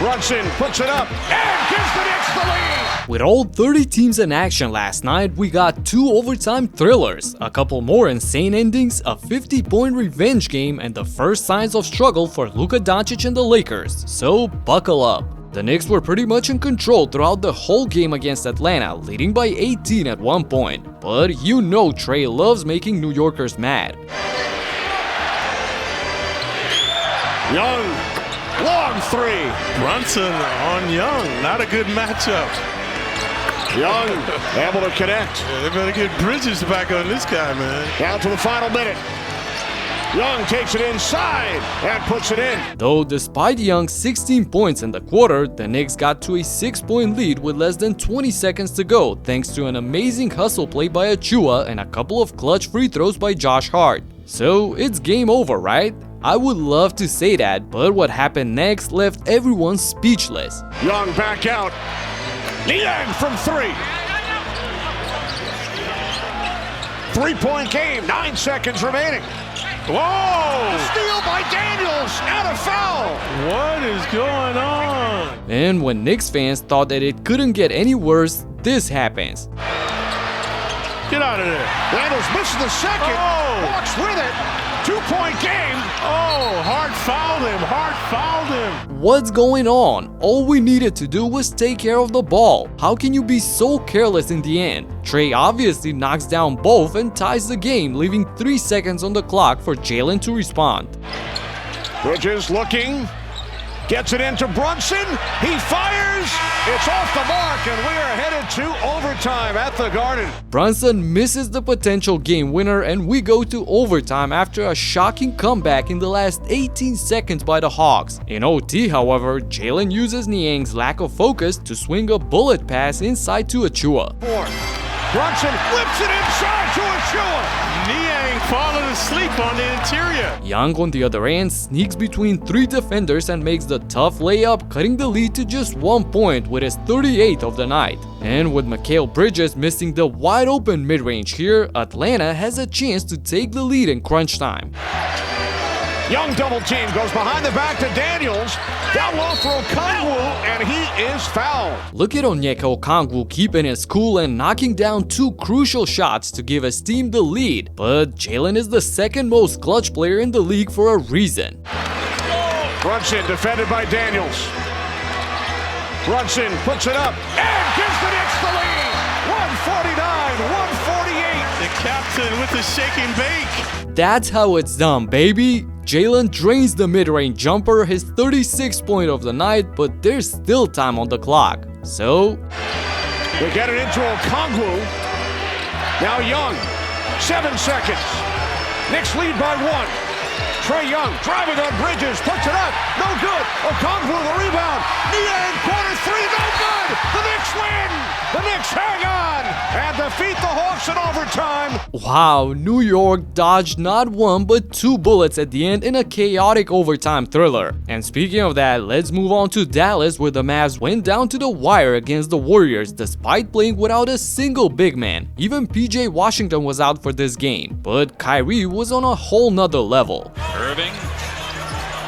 Brunson puts it up and gives the Knicks the lead. With all 30 teams in action last night, we got 2 overtime thrillers, a couple more insane endings, a 50-point revenge game, and the first signs of struggle for Luka Doncic and the Lakers. So buckle up. The Knicks were pretty much in control throughout the whole game against Atlanta, leading by 18 at one point. But you know Trae loves making New Yorkers mad. Young, long three. Brunson on Young, not a good matchup. Young, able to connect. Yeah, they better get Bridges back on this guy, man. Down to the final minute. Young takes it inside and puts it in. Though despite Young's 16 points in the quarter, the Knicks got to a 6-point lead with less than 20 seconds to go thanks to an amazing hustle play by Achiuwa and a couple of clutch free throws by Josh Hart. So it's game over, right? I would love to say that, but what happened next left everyone speechless. Young back out. Niang from three. 3-point game, 9 seconds remaining. Whoa! Steal by Daniels and a foul. What is going on? And when Knicks fans thought that it couldn't get any worse, this happens. Get out of there. Daniels misses the second. Oh! Walks with it. 2-point game. Oh, Hart fouled him. Hart fouled him. What's going on? All we needed to do was take care of the ball. How can you be so careless in the end? Trae obviously knocks down both and ties the game, leaving 3 seconds on the clock for Jalen to respond. Bridges looking. Gets it into Brunson. He fires. It's off the mark, and we are headed to overtime at the Garden. Brunson misses the potential game winner, and we go to overtime after a shocking comeback in the last 18 seconds by the Hawks. In OT, however, Jalen uses Niang's lack of focus to swing a bullet pass inside to Achiuwa. Brunson whips it inside to Achiuwa. Niang falling asleep on the interior. Young, on the other end, sneaks between 3 defenders and makes the tough layup, cutting the lead to just 1 point with his 38th of the night. And with Mikal Bridges missing the wide-open mid-range here, Atlanta has a chance to take the lead in crunch time. Young double team goes behind the back to Daniels. Down low for Okongwu, and he is fouled. Look at Onyeka Okongwu keeping his cool and knocking down 2 crucial shots to give his team the lead. But Jalen is the second most clutch player in the league for a reason. Brunson defended by Daniels. Brunson puts it up and gives the Knicks the lead. 149-148. The captain with the shake and bake. That's how it's done, baby. Jalen drains the mid-range jumper, his 36th point of the night, but there's still time on the clock. So they get it into Okongwu. Now Young, 7 seconds. Knicks lead by 1. Trae Young driving on Bridges, puts it up, no good. Okongwu the rebound. Niang corner 3, no good. The Knicks win. The Knicks hang on and defeat the Hawks in overtime. wow, New York dodged not 1 but 2 bullets at the end in a chaotic overtime thriller. And speaking of that, let's move on to Dallas, where the Mavs went down to the wire against the Warriors despite playing without a single big man. Even PJ Washington was out for this game, but Kyrie was on a whole nother level. Irving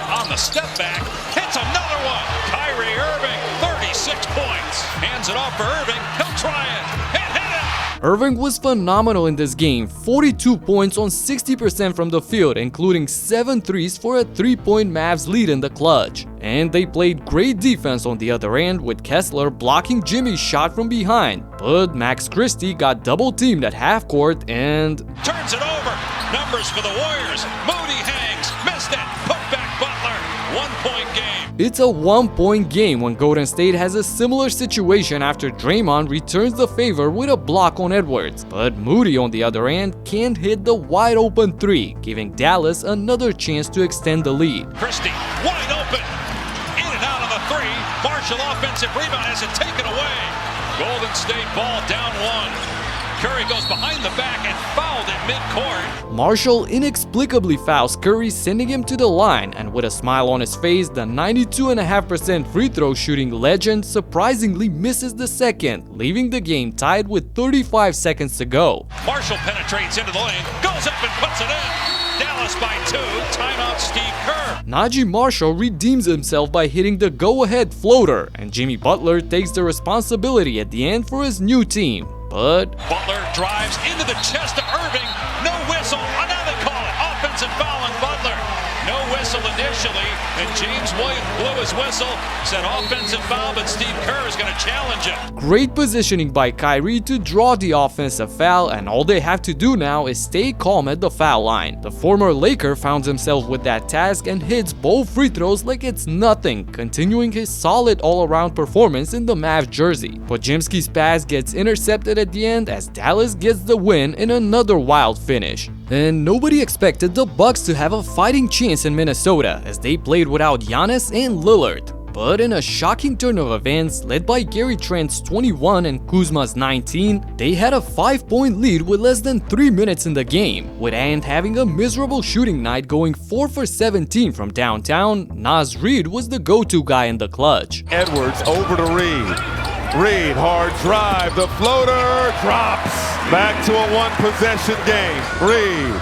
on the step back, hits another one. Kyrie Irving, 36 points. Hands it off for Irving. He'll try it and hit it. Irving was phenomenal in this game, 42 points on 60% from the field, including 7 threes for a 3-point Mavs lead in the clutch. And they played great defense on the other end, with Kessler blocking Jimmy's shot from behind. But Max Christie got double teamed at half court and Turns it over. Numbers for the Warriors. Moody hangs, missed it. Put back Butler. 1-point game. it's a 1-point game when Golden State has a similar situation after Draymond returns the favor with a block on Edwards. But Moody, on the other hand, can't hit the wide open 3, giving Dallas another chance to extend the lead. Christie, wide open. In and out of the 3. Marshall offensive rebound has it taken away. Golden State ball down 1. Curry goes behind the back and fouled at midcourt. Marshall inexplicably fouls Curry, sending him to the line, and with a smile on his face, the 92.5% free throw shooting legend surprisingly misses the second, leaving the game tied with 35 seconds to go. Marshall penetrates into the lane, goes up and puts it in. Dallas by 2. Timeout Steve Kerr. Najee Marshall redeems himself by hitting the go-ahead floater, and Jimmy Butler takes the responsibility at the end for his new team. But Butler drives into the chest of Irving. No whistle. Now they call it. Offensive foul on Butler. No whistle initially, and James Williams blew his whistle, said offensive foul, but Steve Kerr is going to challenge it. great positioning by Kyrie to draw the offensive foul, and all they have to do now is stay calm at the foul line. The former Laker found himself with that task and hits both free throws like it's nothing, continuing his solid all-around performance in the Mavs jersey. Podziemski's pass gets intercepted at the end as Dallas gets the win in another wild finish. And nobody expected the Bucks to have a fighting chance in Minnesota as they played without Giannis and Lillard. But in a shocking turn of events, led by Gary Trent's 21 and Kuzma's 19, they had a 5-point lead with less than 3 minutes in the game. With Ant having a miserable shooting night going 4 for 17 from downtown, Naz Reid was the go-to guy in the clutch. Edwards over to Reid. Reid, hard drive, the floater drops. Back to a one-possession game. Reid,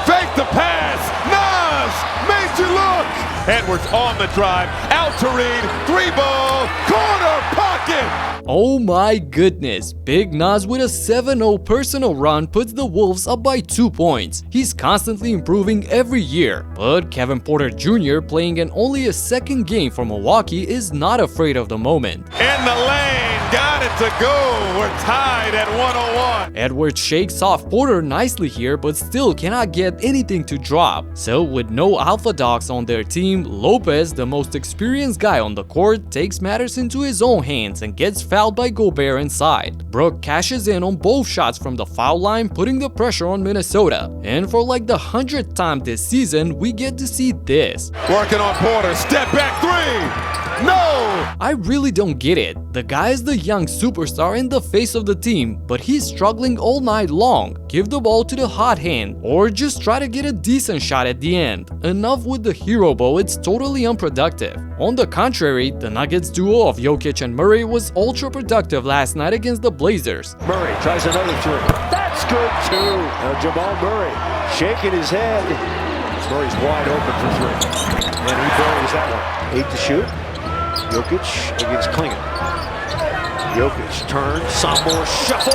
fake the pass. Naz made you look. Edwards on the drive, out to Reid, 3-ball, corner pocket. Oh my goodness, Big Naz with a 7-0 personal run puts the Wolves up by 2 points. He's constantly improving every year, but Kevin Porter Jr. playing in only a second game for Milwaukee is not afraid of the moment. In the lane, got it to go. We're tied at 101. Edwards shakes off Porter nicely here, but still cannot get anything to drop. So with no alpha dogs on their team, Lopez, the most experienced guy on the court, takes matters into his own hands and gets fouled by Gobert inside. Brook cashes in on both shots from the foul line, putting the pressure on Minnesota. And for like the 100th time this season, we get to see this. Working on Porter, step back three. No! I really don't get it. The guy is the young superstar in the face of the team, but he's struggling all night long. Give the ball to the hot hand, or just try to get a decent shot at the end. Enough with the hero ball, it's totally unproductive. On the contrary, the Nuggets duo of Jokic and Murray was ultra productive last night against the Blazers. Murray tries another three. That's good too. Now Jamal Murray shaking his head. Murray's wide open for three. And he buries that one. 8 to shoot. Jokic against Klingon. Jokic turns, sophomore shuffle.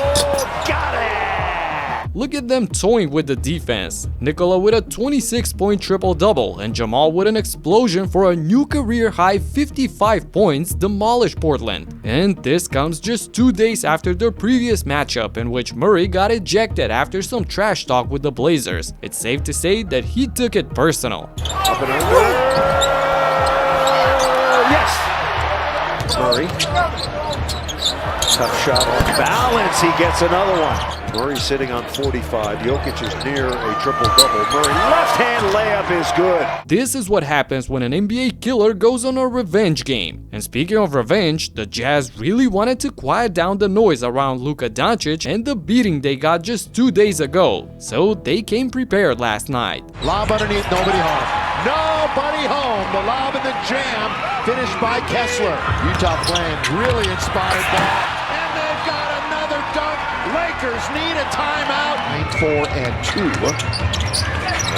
Got it! Look at them toying with the defense. Nikola with a 26-point triple-double and Jamal with an explosion for a new career-high 55 points demolished Portland. And this comes just 2 days after their previous matchup in which Murray got ejected after some trash talk with the Blazers. It's safe to say that he took it personal. Up and under. Yes! Murray. Tough shot on balance. He gets another one. Murray sitting on 45. Jokic is near a triple-double. Murray left-hand layup is good. This is what happens when an NBA killer goes on a revenge game. And speaking of revenge, the Jazz really wanted to quiet down the noise around Luka Doncic and the beating they got just 2 days ago. So they came prepared last night. Lob underneath, nobody home. Nobody home. The lob and the jam finished by Kessler. Utah playing really inspired ball. And they've got another dunk. Lakers need a timeout. 9-4 and 2.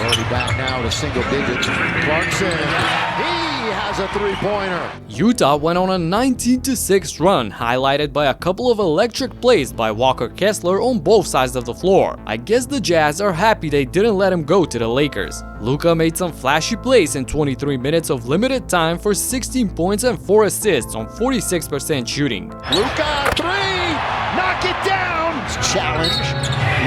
Already back now to single digits. Clarkson. He has a three-pointer. Utah went on a 19-6 run, highlighted by a couple of electric plays by Walker Kessler on both sides of the floor. I guess the Jazz are happy they didn't let him go to the Lakers. Luka made some flashy plays in 23 minutes of limited time for 16 points and 4 assists on 46% shooting. Luka, three! Knock it down! Challenge.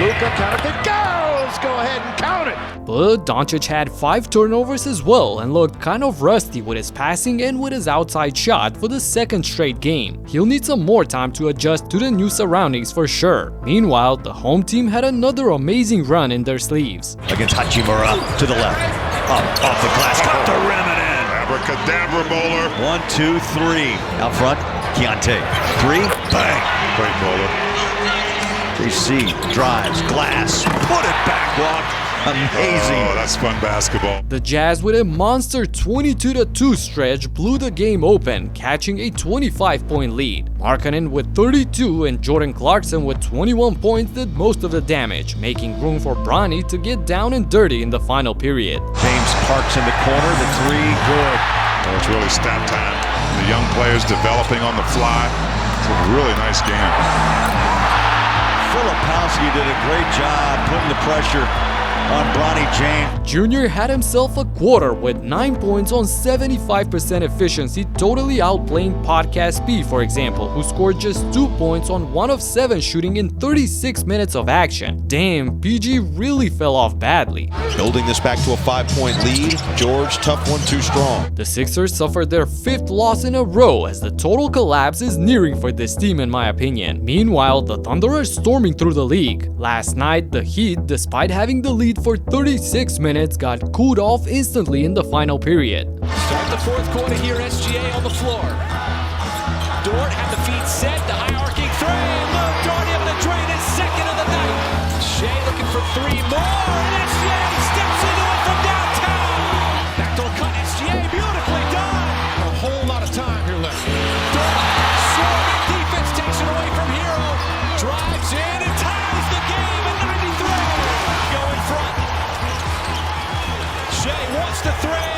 Luka, count if it goes! Go ahead and count it! But Doncic had 5 turnovers as well and looked kind of rusty with his passing and with his outside shot for the second straight game. He'll need some more time to adjust to the new surroundings for sure. Meanwhile, the home team had another amazing run in their sleeves. Against Achiuwa to the left. Up, off the glass, got the rim and in. Abracadabra bowler. 1, 2, 3. Out front, Keontae. 3, bang. Great bowler. JC drives, glass, put it back, walk. Amazing. Oh, that's fun basketball. The Jazz, with a monster 22-2 stretch, blew the game open, catching a 25-point lead. Markkanen with 32 and Jordan Clarkson with 21 points did most of the damage, making room for Bronny to get down and dirty in the final period. James Parks in the corner, the three, good. Oh, it's really stat time. The young players developing on the fly. It's a really nice game. Filipowski did a great job putting the pressure on Bronny James. Junior had himself a quarter with 9 points on 75% efficiency, totally outplaying Podcast P, for example, who scored just 2 points on 1 of 7 shooting in 36 minutes of action. Damn, PG really fell off badly. Building this back to a 5-point lead. George, tough one, too strong. The Sixers suffered their 5th loss in a row as the total collapse is nearing for this team in my opinion. Meanwhile, the Thunder are storming through the league. Last night, the Heat, despite having the lead for 36 minutes, got cooled off instantly in the final period. Start the fourth quarter here, SGA on the floor. Dort had the feet set, the high arcing three. Look, Dort able to drain his second of the night. Shea looking for 3 more, and SGA steps into it from downtown. Backdoor cut, SGA, beautifully done. A whole lot of time here left. Dort, swarming defense, takes it away from Hero. Drives in and ties the game at 93. Go in front. Shea wants the three.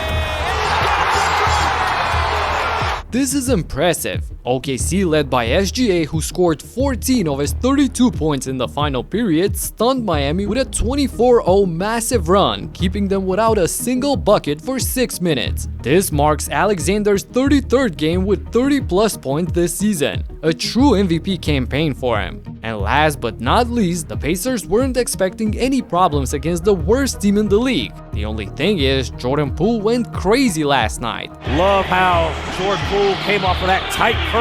This is impressive. OKC, led by SGA, who scored 14 of his 32 points in the final period, stunned Miami with a 24-0 massive run, keeping them without a single bucket for 6 minutes. This marks Alexander's 33rd game with 30-plus points this season, a true MVP campaign for him. And last but not least, the Pacers weren't expecting any problems against the worst team in the league. The only thing is, Jordan Poole went crazy last night. Love how Jordan Poole came off of that tight curl.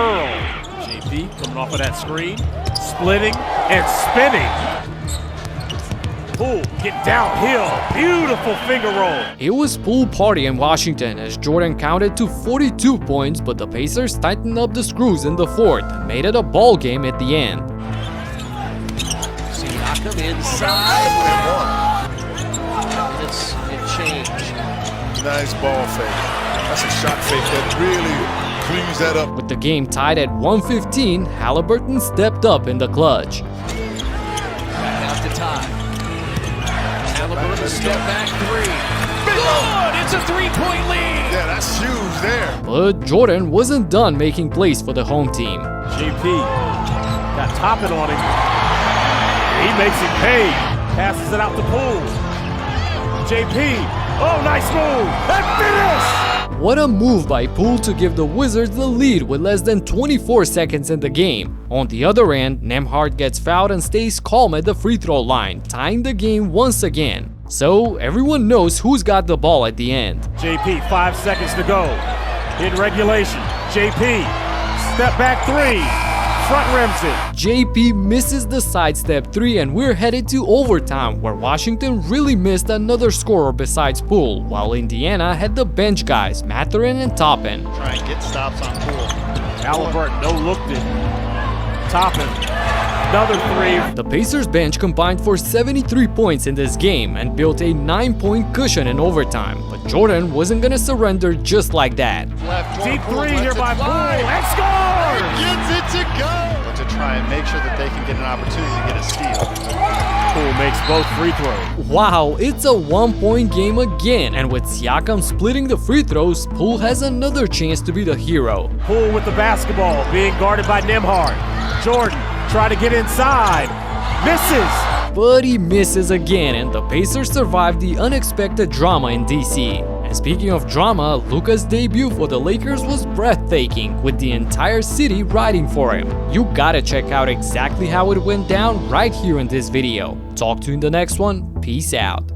JP coming off of that screen, splitting and spinning. Poole get downhill, beautiful finger roll. It was pool party in Washington as Jordan counted to 42 points, but the Pacers tightened up the screws in the fourth and made it a ball game at the end. Siakam inside. It's a change. Nice ball fake. That's a shot fake that really cleans that up. With the game tied at 115, Halliburton stepped up in the clutch. Back out to tie. Halliburton step back three. Good! It's a 3-point lead. Yeah, that's huge there. But Jordan wasn't done making plays for the home team. JP got Toppin on him. He makes it pay. Passes it out to Poole. JP. Oh, nice move. And finish! What a move by Poole to give the Wizards the lead with less than 24 seconds in the game. On the other end, Nembhard gets fouled and stays calm at the free throw line, tying the game once again. So everyone knows who's got the ball at the end. JP, 5 seconds to go. In regulation, JP, step back three, front rims it. JP misses the sidestep 3 and we're headed to overtime, where Washington really missed another scorer besides Poole, while Indiana had the bench guys, Mathurin and Toppin. Try and get stops on Poole. Halliburton, no looked it. Toppin, another three. The Pacers bench combined for 73 points in this game and built a 9-point cushion in overtime, but Jordan wasn't gonna surrender just like that. Deep three here by Poole, and scores! Gets it to go! But to try and make sure that they can get an opportunity to get a steal. Poole makes both free throws. Wow, it's a 1-point game again, and with Siakam splitting the free throws, Poole has another chance to be the hero. Poole with the basketball, being guarded by Nembhard. Jordan, try to get inside, misses! But he misses again, and the Pacers survive the unexpected drama in DC. And speaking of drama, Luka's debut for the Lakers was breathtaking, with the entire city riding for him. You gotta check out exactly how it went down right here in this video. Talk to you in the next one. Peace out.